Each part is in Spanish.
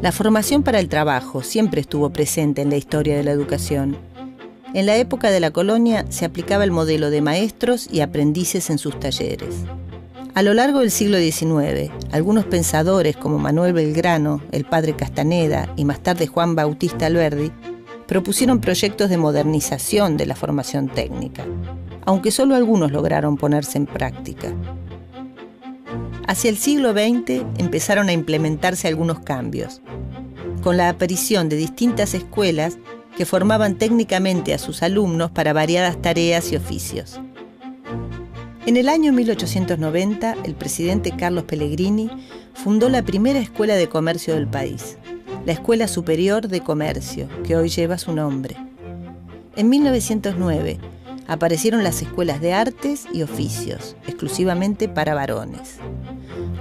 La formación para el trabajo siempre estuvo presente en la historia de la educación. En la época de la colonia se aplicaba el modelo de maestros y aprendices en sus talleres. A lo largo del siglo XIX, algunos pensadores como Manuel Belgrano, el padre Castaneda y más tarde Juan Bautista Alberdi propusieron proyectos de modernización de la formación técnica, aunque solo algunos lograron ponerse en práctica. Hacia el siglo XX empezaron a implementarse algunos cambios, con la aparición de distintas escuelas que formaban técnicamente a sus alumnos para variadas tareas y oficios. En el año 1890, el presidente Carlos Pellegrini fundó la primera escuela de comercio del país, la Escuela Superior de Comercio, que hoy lleva su nombre. En 1909, aparecieron las escuelas de artes y oficios, exclusivamente para varones.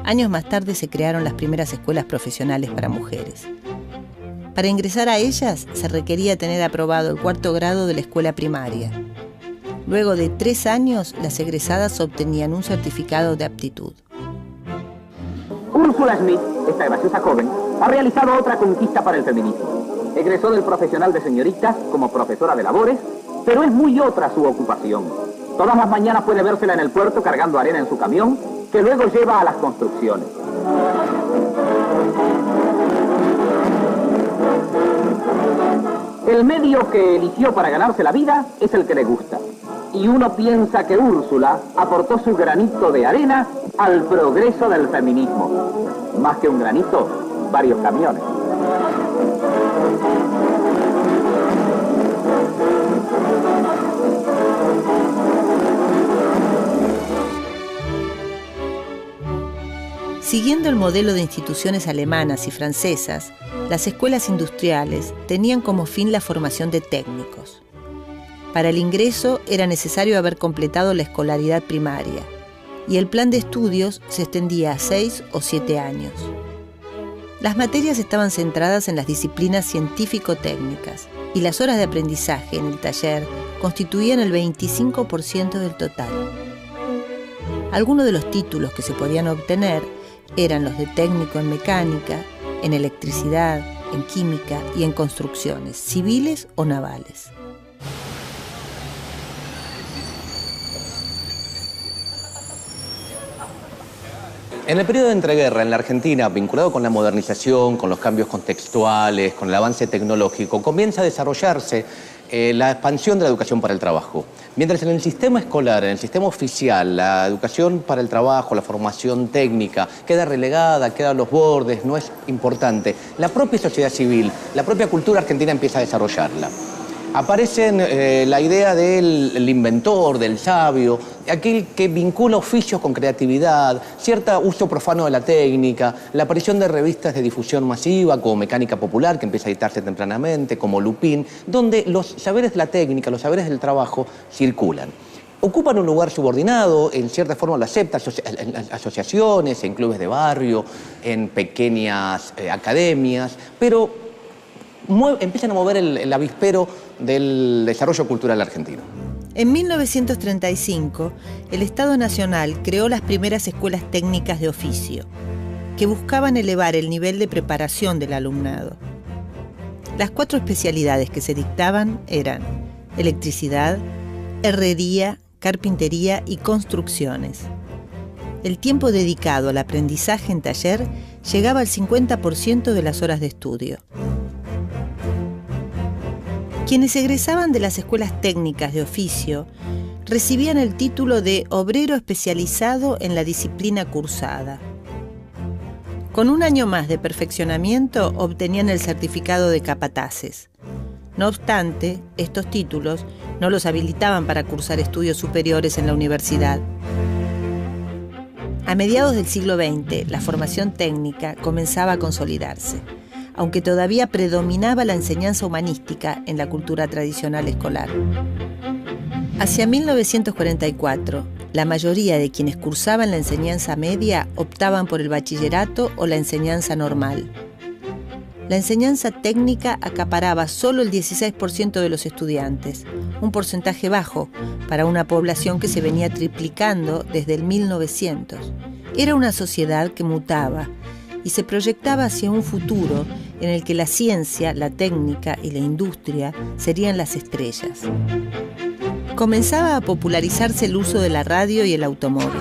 Años más tarde se crearon las primeras escuelas profesionales para mujeres. Para ingresar a ellas se requería tener aprobado el 4º grado de la escuela primaria. Luego de 3 años, las egresadas obtenían un certificado de aptitud. Úrsula Smith, esta graciosa joven, ha realizado otra conquista para el feminismo. Egresó del profesional de señoritas como profesora de labores, pero es muy otra su ocupación. Todas las mañanas puede vérsela en el puerto cargando arena en su camión, que luego lleva a las construcciones. El medio que eligió para ganarse la vida es el que le gusta. Y uno piensa que Úrsula aportó su granito de arena al progreso del feminismo. Más que un granito, varios camiones. Siguiendo el modelo de instituciones alemanas y francesas, las escuelas industriales tenían como fin la formación de técnicos. Para el ingreso era necesario haber completado la escolaridad primaria, y el plan de estudios se extendía a 6 o 7 años. Las materias estaban centradas en las disciplinas científico-técnicas, y las horas de aprendizaje en el taller constituían el 25% del total. Algunos de los títulos que se podían obtener eran los de técnico en mecánica, en electricidad, en química y en construcciones, civiles o navales. En el periodo de entreguerra en la Argentina, vinculado con la modernización, con los cambios contextuales, con el avance tecnológico, comienza a desarrollarse la expansión de la educación para el trabajo. Mientras en el sistema escolar, en el sistema oficial, la educación para el trabajo, la formación técnica, queda relegada, queda a los bordes, no es importante, la propia sociedad civil, la propia cultura argentina empieza a desarrollarla. Aparecen la idea del inventor, del sabio, aquel que vincula oficios con creatividad, cierto uso profano de la técnica, la aparición de revistas de difusión masiva como Mecánica Popular, que empieza a editarse tempranamente, como Lupin, donde los saberes de la técnica, los saberes del trabajo circulan. Ocupan un lugar subordinado, en cierta forma lo aceptan en asociaciones, en clubes de barrio, en pequeñas academias, pero empiezan a mover el avispero del desarrollo cultural argentino. En 1935, el Estado Nacional creó las primeras escuelas técnicas de oficio, que buscaban elevar el nivel de preparación del alumnado. Las 4 especialidades que se dictaban eran electricidad, herrería, carpintería y construcciones. El tiempo dedicado al aprendizaje en taller llegaba al 50% de las horas de estudio. Quienes egresaban de las escuelas técnicas de oficio recibían el título de obrero especializado en la disciplina cursada. Con un año más de perfeccionamiento obtenían el certificado de capataces. No obstante, estos títulos no los habilitaban para cursar estudios superiores en la universidad. A mediados del siglo XX, la formación técnica comenzaba a consolidarse, aunque todavía predominaba la enseñanza humanística en la cultura tradicional escolar. Hacia 1944, la mayoría de quienes cursaban la enseñanza media optaban por el bachillerato o la enseñanza normal. La enseñanza técnica acaparaba solo el 16% de los estudiantes, un porcentaje bajo para una población que se venía triplicando desde el 1900. Era una sociedad que mutaba y se proyectaba hacia un futuro en el que la ciencia, la técnica y la industria serían las estrellas. Comenzaba a popularizarse el uso de la radio y el automóvil.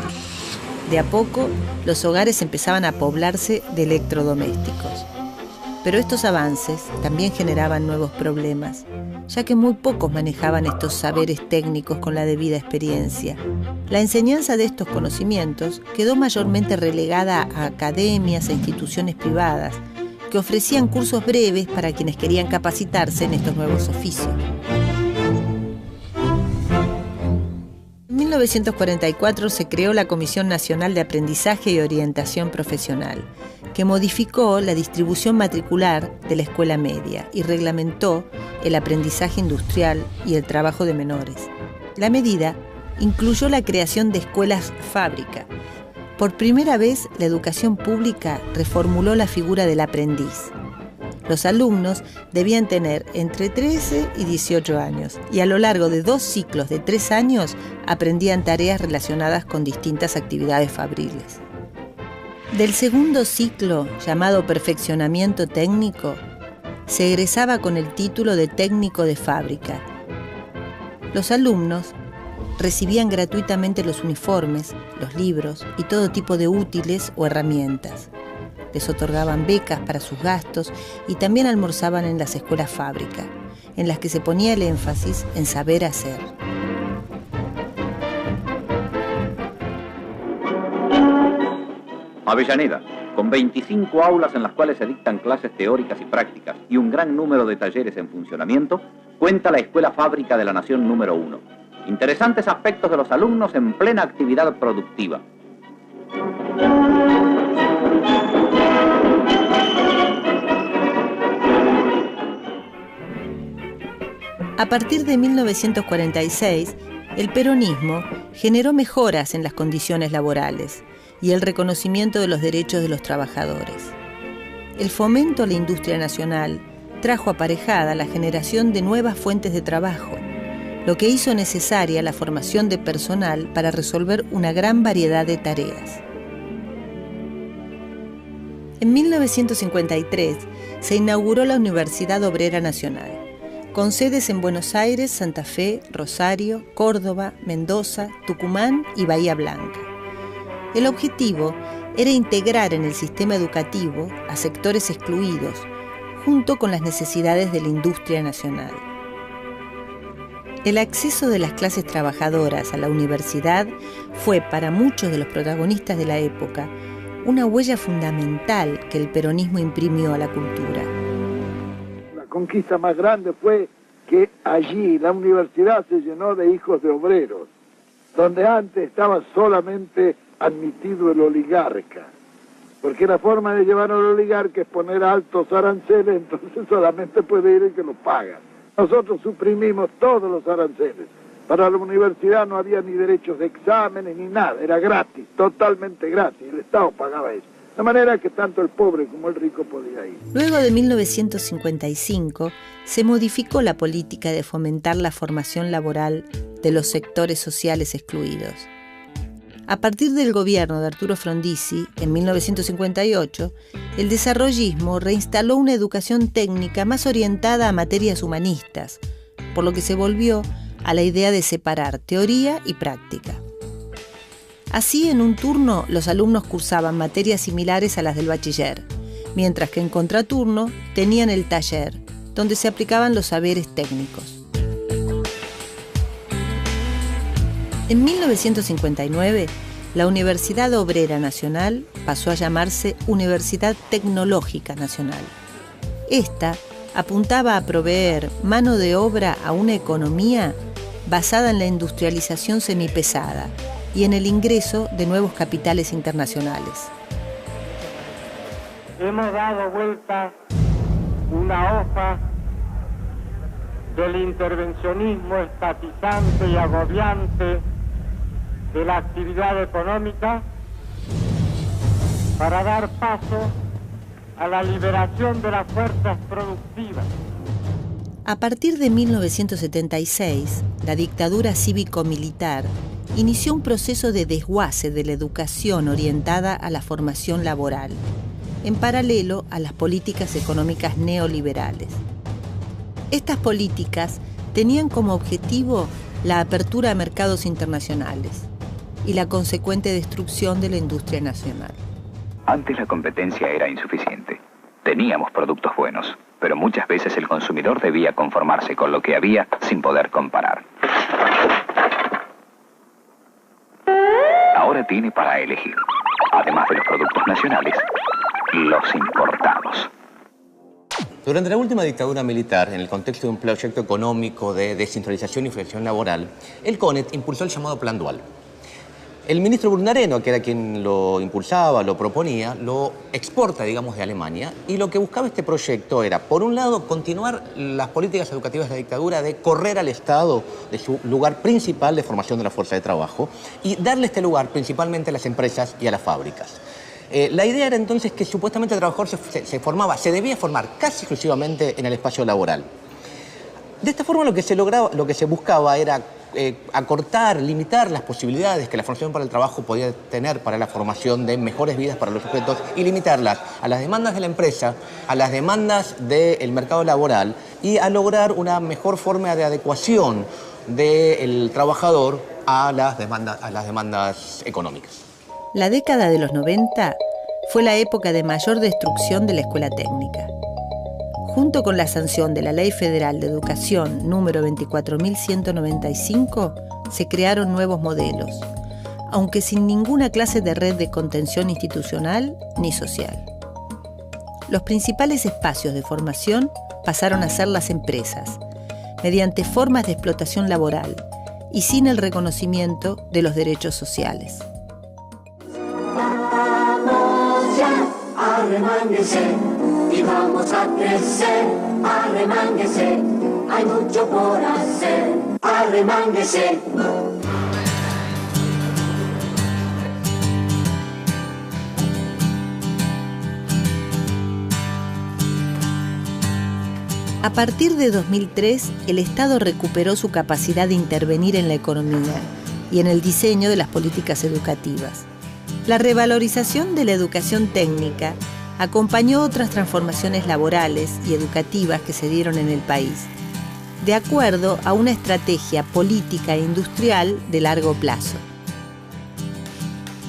De a poco, los hogares empezaban a poblarse de electrodomésticos. Pero estos avances también generaban nuevos problemas, ya que muy pocos manejaban estos saberes técnicos con la debida experiencia. La enseñanza de estos conocimientos quedó mayormente relegada a academias e instituciones privadas, que ofrecían cursos breves para quienes querían capacitarse en estos nuevos oficios. En 1944 se creó la Comisión Nacional de Aprendizaje y Orientación Profesional, que modificó la distribución matricular de la escuela media y reglamentó el aprendizaje industrial y el trabajo de menores. La medida incluyó la creación de escuelas fábrica. Por primera vez, la educación pública reformuló la figura del aprendiz. Los alumnos debían tener entre 13 y 18 años y a lo largo de 2 ciclos de 3 años aprendían tareas relacionadas con distintas actividades fabriles. Del segundo ciclo, llamado perfeccionamiento técnico, se egresaba con el título de técnico de fábrica. Los alumnos recibían gratuitamente los uniformes, los libros y todo tipo de útiles o herramientas. Les otorgaban becas para sus gastos y también almorzaban en las escuelas fábrica, en las que se ponía el énfasis en saber hacer. Avellaneda, con 25 aulas en las cuales se dictan clases teóricas y prácticas y un gran número de talleres en funcionamiento, cuenta la Escuela Fábrica de la Nación número 1. Interesantes aspectos de los alumnos en plena actividad productiva. A partir de 1946, el peronismo generó mejoras en las condiciones laborales y el reconocimiento de los derechos de los trabajadores. El fomento a la industria nacional trajo aparejada la generación de nuevas fuentes de trabajo, lo que hizo necesaria la formación de personal para resolver una gran variedad de tareas. En 1953 se inauguró la Universidad Obrera Nacional, con sedes en Buenos Aires, Santa Fe, Rosario, Córdoba, Mendoza, Tucumán y Bahía Blanca. El objetivo era integrar en el sistema educativo a sectores excluidos, junto con las necesidades de la industria nacional. El acceso de las clases trabajadoras a la universidad fue, para muchos de los protagonistas de la época, una huella fundamental que el peronismo imprimió a la cultura. La conquista más grande fue que allí la universidad se llenó de hijos de obreros, donde antes estaba solamente admitido el oligarca, porque la forma de llevar al oligarca es poner altos aranceles, entonces solamente puede ir el que lo paga. Nosotros suprimimos todos los aranceles. Para la universidad no había ni derechos de exámenes ni nada, era gratis, totalmente gratis, el Estado pagaba eso. De manera que tanto el pobre como el rico podía ir. Luego de 1955 se modificó la política de fomentar la formación laboral de los sectores sociales excluidos. A partir del gobierno de Arturo Frondizi, en 1958, el desarrollismo reinstaló una educación técnica más orientada a materias humanistas, por lo que se volvió a la idea de separar teoría y práctica. Así, en un turno, los alumnos cursaban materias similares a las del bachiller, mientras que en contraturno tenían el taller, donde se aplicaban los saberes técnicos. En 1959, la Universidad Obrera Nacional pasó a llamarse Universidad Tecnológica Nacional. Esta apuntaba a proveer mano de obra a una economía basada en la industrialización semipesada y en el ingreso de nuevos capitales internacionales. Hemos dado vuelta una hoja del intervencionismo estatizante y agobiante de la actividad económica para dar paso a la liberación de las fuerzas productivas. A partir de 1976, la dictadura cívico-militar inició un proceso de desguace de la educación orientada a la formación laboral. en paralelo a las políticas económicas neoliberales. Estas políticas tenían como objetivo la apertura a mercados internacionales y la consecuente destrucción de la industria nacional. Antes la competencia era insuficiente. Teníamos productos buenos, pero muchas veces el consumidor debía conformarse con lo que había sin poder comparar. Ahora tiene para elegir, además de los productos nacionales, los importados. Durante la última dictadura militar, en el contexto de un proyecto económico de descentralización y flexión laboral, el CONET impulsó el llamado Plan Dual. El ministro Brunareno, que era quien lo impulsaba, lo proponía, lo exporta, digamos, de Alemania, y lo que buscaba este proyecto era, por un lado, continuar las políticas educativas de la dictadura de correr al Estado de su lugar principal de formación de la fuerza de trabajo y darle este lugar principalmente a las empresas y a las fábricas. La idea era entonces que supuestamente el trabajador se debía formar casi exclusivamente en el espacio laboral. De esta forma lo que se buscaba era acortar, limitar las posibilidades que la formación para el trabajo podía tener para la formación de mejores vidas para los sujetos y limitarlas a las demandas de la empresa, a las demandas del mercado laboral y a lograr una mejor forma de adecuación del trabajador a las demandas económicas. La década de los 90 fue la época de mayor destrucción de la escuela técnica. Junto con la sanción de la Ley Federal de Educación número 24.195, se crearon nuevos modelos, aunque sin ninguna clase de red de contención institucional ni social. Los principales espacios de formación pasaron a ser las empresas, mediante formas de explotación laboral y sin el reconocimiento de los derechos sociales. Arremánguese y vamos a crecer, arremánguese, hay mucho por hacer, arremánguese. A partir de 2003, el Estado recuperó su capacidad de intervenir en la economía y en el diseño de las políticas educativas. La revalorización de la educación técnica acompañó otras transformaciones laborales y educativas que se dieron en el país, de acuerdo a una estrategia política e industrial de largo plazo.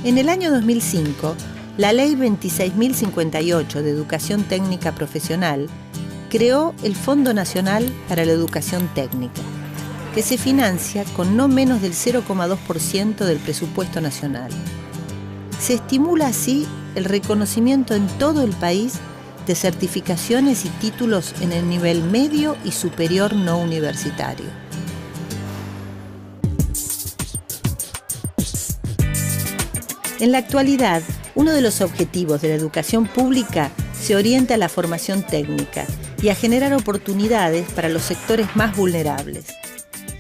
En el año 2005, la Ley 26.058 de Educación Técnica Profesional creó el Fondo Nacional para la Educación Técnica, que se financia con no menos del 0,2% del presupuesto nacional. Se estimula así el reconocimiento en todo el país de certificaciones y títulos en el nivel medio y superior no universitario. En la actualidad, uno de los objetivos de la educación pública se orienta a la formación técnica y a generar oportunidades para los sectores más vulnerables.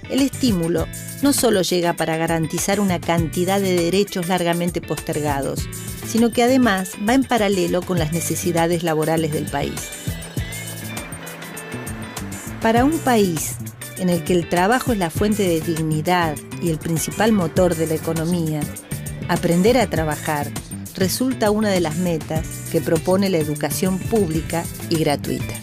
El estímulo no solo llega para garantizar una cantidad de derechos largamente postergados, sino que además va en paralelo con las necesidades laborales del país. Para un país en el que el trabajo es la fuente de dignidad y el principal motor de la economía, aprender a trabajar resulta una de las metas que propone la educación pública y gratuita.